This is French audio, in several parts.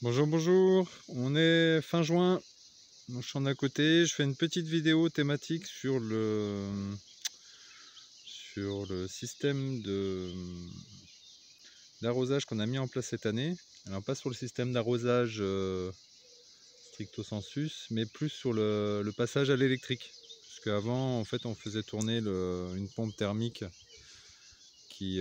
Bonjour, bonjour, on est fin juin, donc je suis en à côté, je fais une petite vidéo thématique sur le système d'arrosage qu'on a mis en place cette année. Alors pas sur le système d'arrosage stricto sensus, mais plus sur le passage à l'électrique. Parce qu'avant, en fait, on faisait tourner une pompe thermique qui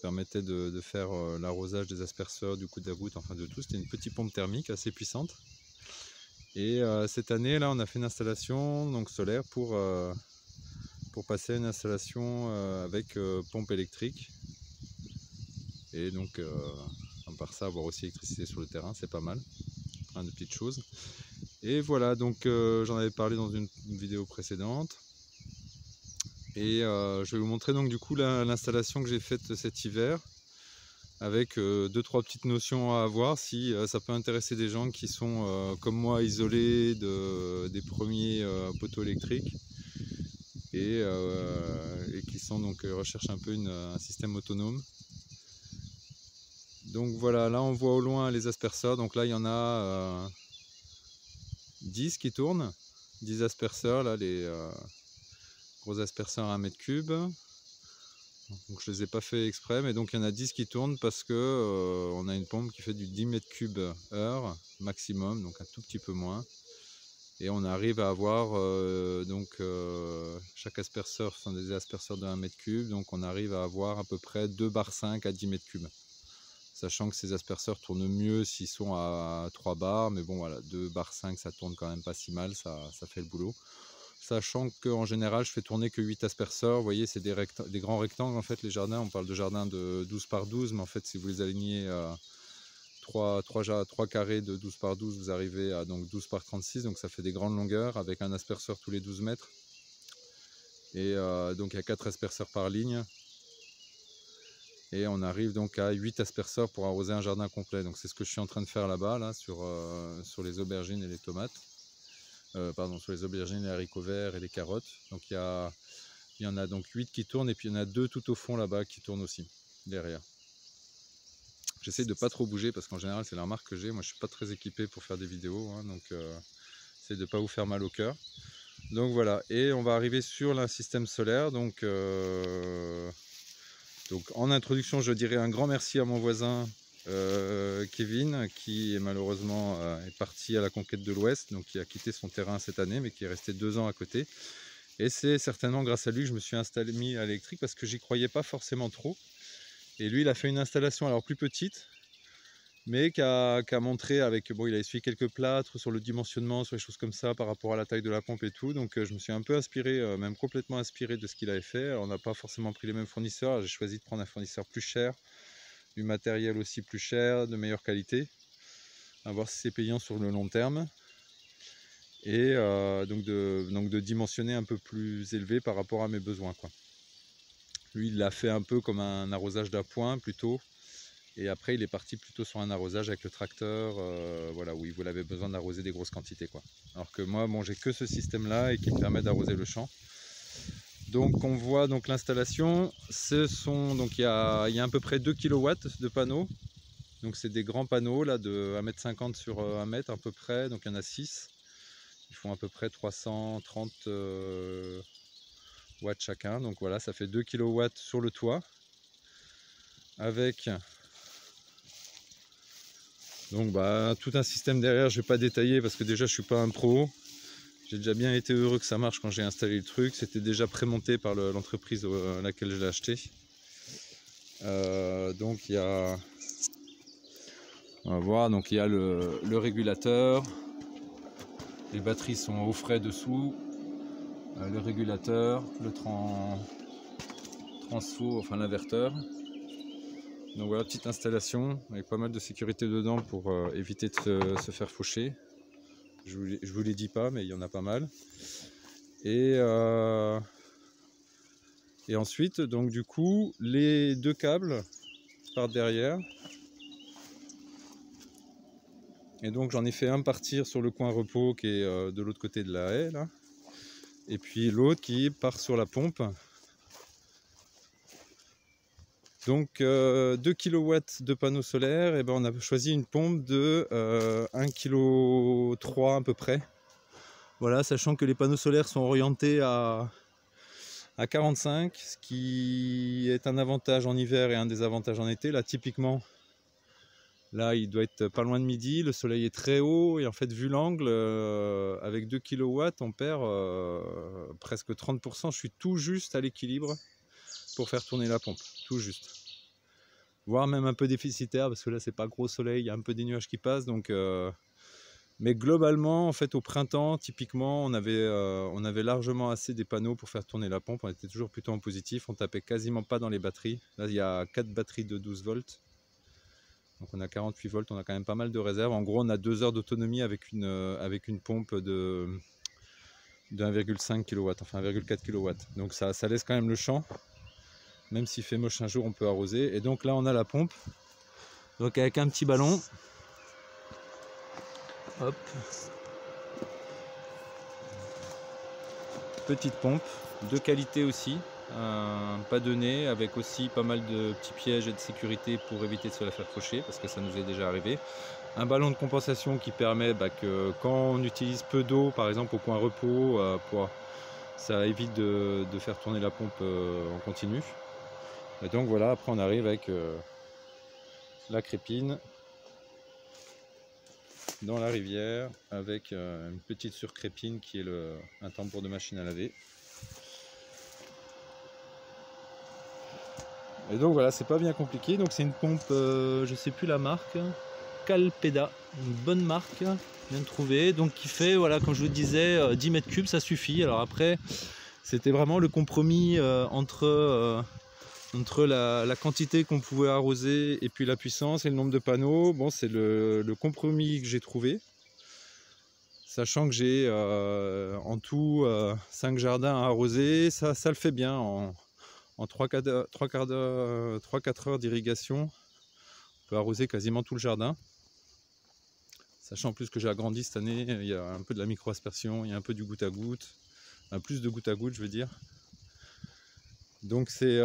permettait de faire l'arrosage des asperceurs, du coup de la goutte, enfin de tout. C'était une petite pompe thermique assez puissante. Et cette année, là, on a fait une installation donc solaire pour passer à une installation avec pompe électrique. Et donc, à part ça, avoir aussi l'électricité sur le terrain, c'est pas mal. Plein de petites choses. Et voilà, donc j'en avais parlé dans une vidéo précédente. Et je vais vous montrer donc du coup l'installation que j'ai faite cet hiver, avec 2-3 petites notions à avoir si ça peut intéresser des gens qui sont comme moi isolés des premiers poteaux électriques et qui sont donc recherchent un peu un système autonome. Donc voilà, là on voit au loin les asperceurs, donc là il y en a 10 qui tournent, 10 asperceurs, là les gros asperceurs à 1 mètre cube. Donc je les ai pas fait exprès, mais donc il y en a 10 qui tournent parce que on a une pompe qui fait du 10 mètres cubes heure maximum, donc un tout petit peu moins. Et on arrive à avoir chaque asperceur sont des asperceurs de 1 mètre cube, donc on arrive à avoir à peu près 2 bar 5 à 10 mètres cubes. Sachant que ces asperceurs tournent mieux s'ils sont à 3 bars, mais bon voilà, 2 bar 5 ça tourne quand même pas si mal, ça fait le boulot. Sachant qu'en général je fais tourner que 8 asperceurs, vous voyez c'est des grands rectangles en fait les jardins, on parle de jardins de 12 par 12, mais en fait si vous les alignez 3 carrés de 12 par 12, vous arrivez à donc 12 par 36, donc ça fait des grandes longueurs avec un asperceur tous les 12 mètres. Et donc il y a 4 asperceurs par ligne. Et on arrive donc à 8 asperceurs pour arroser un jardin complet. Donc c'est ce que je suis en train de faire là-bas, là, sur les aubergines et les tomates. Sur les aubergines, les haricots verts et les carottes. Donc il y en a donc 8 qui tournent et puis il y en a 2 tout au fond là-bas qui tournent aussi, derrière. J'essaie de ne pas trop bouger parce qu'en général c'est la remarque que j'ai. Moi je suis pas très équipé pour faire des vidéos, hein, donc j'essaie de ne pas vous faire mal au cœur. Donc voilà, et on va arriver sur un système solaire. Donc en introduction, je dirais un grand merci à mon voisin Kevin, qui est malheureusement est parti à la conquête de l'Ouest, donc qui a quitté son terrain cette année, mais qui est resté 2 ans à côté. Et c'est certainement grâce à lui que je me suis mis à l'électrique parce que j'y croyais pas forcément trop. Et lui, il a fait une installation alors plus petite, mais qui a montré avec, bon, il a essuyé quelques plâtres sur le dimensionnement, sur les choses comme ça par rapport à la taille de la pompe et tout. Donc je me suis un peu inspiré, même complètement inspiré de ce qu'il avait fait. Alors, on n'a pas forcément pris les mêmes fournisseurs, j'ai choisi de prendre un fournisseur plus cher, du matériel aussi plus cher, de meilleure qualité, à voir si c'est payant sur le long terme. Et donc de dimensionner un peu plus élevé par rapport à mes besoins, quoi. Lui, il l'a fait un peu comme un arrosage d'appoint plutôt. Et après, il est parti plutôt sur un arrosage avec le tracteur, voilà, où il avait besoin d'arroser des grosses quantités, quoi. Alors que moi, bon, j'ai que ce système-là et qui me permet d'arroser le champ. Donc, on voit donc l'installation. Donc il y a à peu près 2 kW de panneaux. Donc, c'est des grands panneaux là de 1,50 m sur 1 m à peu près. Donc, il y en a 6. Ils font à peu près 330 watts chacun. Donc voilà, ça fait 2 kW sur le toit. Avec donc tout un système derrière, je ne vais pas détailler parce que déjà je suis pas un pro. J'ai déjà bien été heureux que ça marche quand j'ai installé le truc. C'était déjà prémonté par l'entreprise à laquelle je l'ai acheté. Donc il y a, on va voir, donc il y a le régulateur. Les batteries sont au frais dessous. Le régulateur, le transfo, enfin l'inverteur. Donc voilà, petite installation avec pas mal de sécurité dedans pour éviter de se faire faucher. Je vous les dis pas, mais il y en a pas mal. Et ensuite, donc du coup, les 2 câbles partent derrière. Et donc j'en ai fait un partir sur le coin repos qui est de l'autre côté de la haie là. Et puis l'autre qui part sur la pompe. Donc 2 kW de panneaux solaires, et ben on a choisi une pompe de 1,3 kg à peu près. Voilà, sachant que les panneaux solaires sont orientés à 45, ce qui est un avantage en hiver et un désavantage en été. Là typiquement, là il doit être pas loin de midi, le soleil est très haut et en fait vu l'angle, avec 2 kW on perd presque 30%. Je suis tout juste à l'équilibre pour faire tourner la pompe, tout juste. Voire même un peu déficitaire parce que là c'est pas gros soleil, il y a un peu des nuages qui passent, donc mais globalement en fait au printemps typiquement on avait largement assez des panneaux pour faire tourner la pompe. On était toujours plutôt en positif, on tapait quasiment pas dans les batteries. Là il y a 4 batteries de 12 volts, donc on a 48 volts, on a quand même pas mal de réserve. En gros on a 2 heures d'autonomie avec une pompe de 1,5 kW, enfin 1,4 kW, donc ça laisse quand même le champ. Même s'il fait moche un jour, on peut arroser. Et donc là, on a la pompe. Donc avec un petit ballon. Hop. Petite pompe. De qualité aussi. Pas de nez. Avec aussi pas mal de petits pièges et de sécurité pour éviter de se la faire crocher. Parce que ça nous est déjà arrivé. Un ballon de compensation qui permet que quand on utilise peu d'eau, par exemple au point repos, ça évite de faire tourner la pompe en continu. Et donc voilà, après on arrive avec la crépine dans la rivière avec une petite surcrépine qui est un tambour de machine à laver. Et donc voilà, c'est pas bien compliqué. Donc c'est une pompe, je sais plus la marque, Calpeda, une bonne marque, bien trouvé. Donc qui fait, voilà, comme je vous disais, 10 mètres cubes, ça suffit. Alors après, c'était vraiment le compromis entre la quantité qu'on pouvait arroser et puis la puissance et le nombre de panneaux. Bon, c'est le compromis que j'ai trouvé. Sachant que j'ai en tout 5 jardins à arroser, ça le fait bien. En 3-4 heures d'irrigation, on peut arroser quasiment tout le jardin. Sachant en plus que j'ai agrandi cette année, il y a un peu de la micro-aspersion, il y a un peu du goutte à goutte, plus de goutte à goutte je veux dire. Donc c'est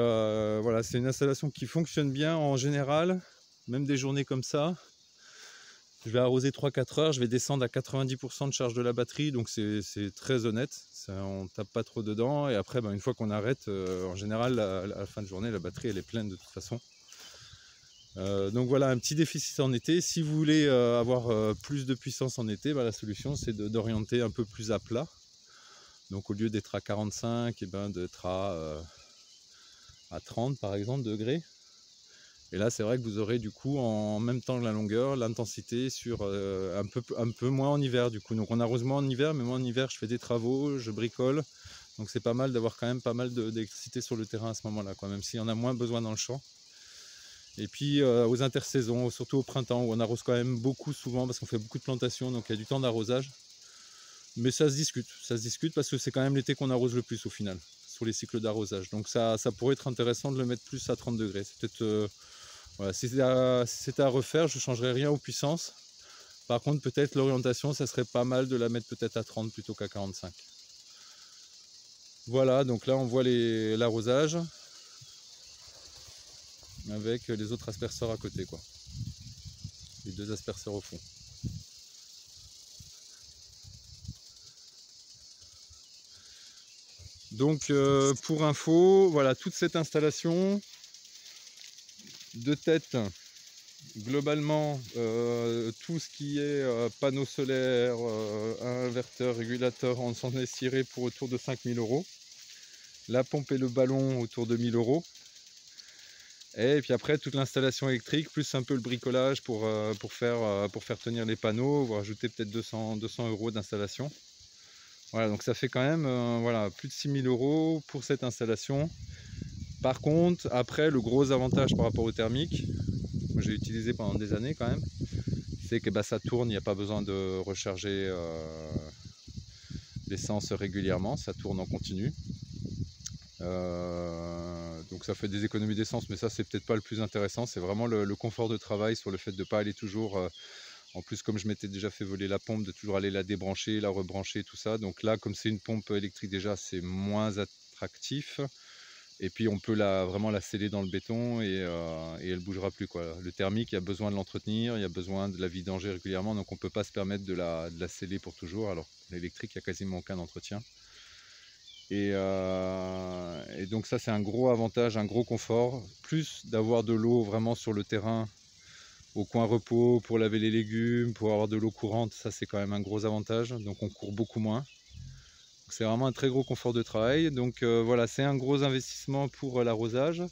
voilà, c'est une installation qui fonctionne bien en général, même des journées comme ça. Je vais arroser 3-4 heures, je vais descendre à 90% de charge de la batterie, donc c'est très honnête, on tape pas trop dedans. Et après, une fois qu'on arrête, en général, à la fin de journée, la batterie elle est pleine de toute façon. Donc voilà, un petit déficit en été. Si vous voulez avoir plus de puissance en été, la solution c'est d'orienter un peu plus à plat. Donc au lieu d'être à 45, d'être à 30 par exemple degrés. Et là c'est vrai que vous aurez du coup en même temps que la longueur, l'intensité sur un peu moins en hiver du coup. Donc on arrose moins en hiver, mais moi en hiver je fais des travaux, je bricole. Donc c'est pas mal d'avoir quand même pas mal d'électricité sur le terrain à ce moment-là, même s'il y en a moins besoin dans le champ. Et puis aux intersaisons, surtout au printemps, où on arrose quand même beaucoup souvent parce qu'on fait beaucoup de plantations, donc il y a du temps d'arrosage. Mais ça se discute parce que c'est quand même l'été qu'on arrose le plus au final, sur les cycles d'arrosage. Donc ça pourrait être intéressant de le mettre plus à 30 degrés. C'est peut-être... voilà, si c'était à refaire, je ne changerais rien aux puissances. Par contre, peut-être l'orientation, ça serait pas mal de la mettre peut-être à 30 plutôt qu'à 45. Voilà, donc là on voit l'arrosage avec les autres asperceurs à côté, quoi. Les 2 asperceurs au fond. Donc pour info, voilà toute cette installation de tête. Globalement, tout ce qui est panneaux solaires, inverteurs, régulateurs, on s'en est tiré pour autour de 5 000 €. La pompe et le ballon autour de 1 000 €. Et puis après, toute l'installation électrique, plus un peu le bricolage pour faire tenir les panneaux, vous rajoutez peut-être 200 € d'installation. Voilà, donc ça fait quand même voilà, plus de 6 000 € pour cette installation. Par contre, après, le gros avantage par rapport au thermique, que j'ai utilisé pendant des années quand même, c'est que ça tourne, il n'y a pas besoin de recharger l'essence régulièrement, ça tourne en continu. Donc ça fait des économies d'essence, mais ça c'est peut-être pas le plus intéressant, c'est vraiment le confort de travail sur le fait de ne pas aller toujours, en plus comme je m'étais déjà fait voler la pompe, de toujours aller la débrancher, la rebrancher, tout ça. Donc là, comme c'est une pompe électrique déjà, c'est moins attractif. Et puis on peut vraiment la sceller dans le béton et elle bougera plus, quoi. Le thermique, il y a besoin de l'entretenir, il y a besoin de la vidanger régulièrement, donc on ne peut pas se permettre de la sceller pour toujours. Alors l'électrique, il n'y a quasiment aucun entretien. Et donc ça, c'est un gros avantage, un gros confort, plus d'avoir de l'eau vraiment sur le terrain, au coin repos, pour laver les légumes, pour avoir de l'eau courante. Ça, c'est quand même un gros avantage, donc on court beaucoup moins. C'est vraiment un très gros confort de travail. Donc voilà, c'est un gros investissement pour l'arrosage,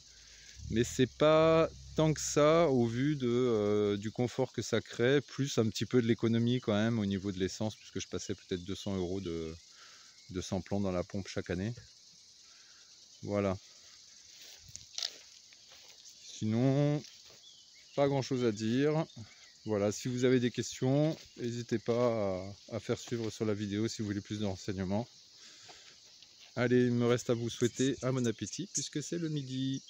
mais c'est pas tant que ça au vu du confort que ça crée, plus un petit peu de l'économie quand même au niveau de l'essence, puisque je passais peut-être 200 € de sans-plomb dans la pompe chaque année. Voilà. Sinon, pas grand chose à dire. Voilà, si vous avez des questions, n'hésitez pas à faire suivre sur la vidéo si vous voulez plus de renseignements. Allez, il me reste à vous souhaiter un bon appétit puisque c'est le midi.